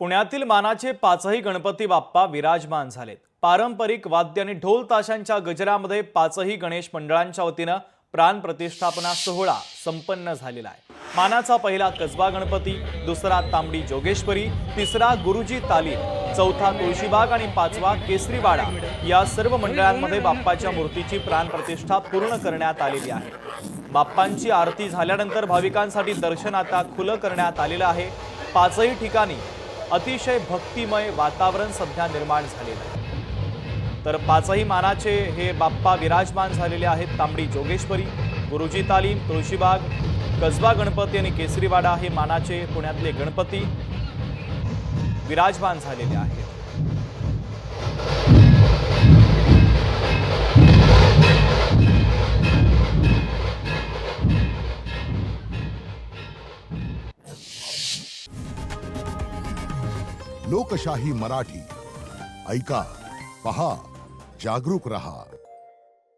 पुण्यातील मानाचे पाचही गणपती बाप्पा विराजमान झालेत। पारंपरिक वाद्य आणि ढोल ताशांच्या गजरामध्ये पाचही गणेश मंडळांच्या वतीने प्राण प्रतिष्ठापना सोहळा संपन्न झालेला आहे। मानाचा पहिला कसबा गणपती, दुसरा तांबडी जोगेश्वरी, तिसरा गुरुजी तालीम, चौथा तुळशीबाग आणि पाचवा केसरीवाडा या सर्व मंडळांमध्ये बाप्पाच्या मूर्तीची प्राण प्रतिष्ठा पूर्ण करण्यात आलेली आहे। बाप्पांची आरती झाल्यानंतर भाविकांसाठी दर्शन आता खुलं करण्यात आलेलं आहे। पाचही ठिकाणी अतिशय भक्तिमय वातावरण सध्या निर्माण झालेलं आहे। तर पाचही मानाचे हे बाप्पा विराजमान झालेले आहेत। तांबडी जोगेश्वरी, गुरुजी तालीम, तुळशीबाग, कसबा गणपती आणि केसरीवाडा हे मानाचे पुण्यातले गणपती विराजमान झालेले आहेत। लोकशाही मराठी ऐका, पहा, जागरूक रहा।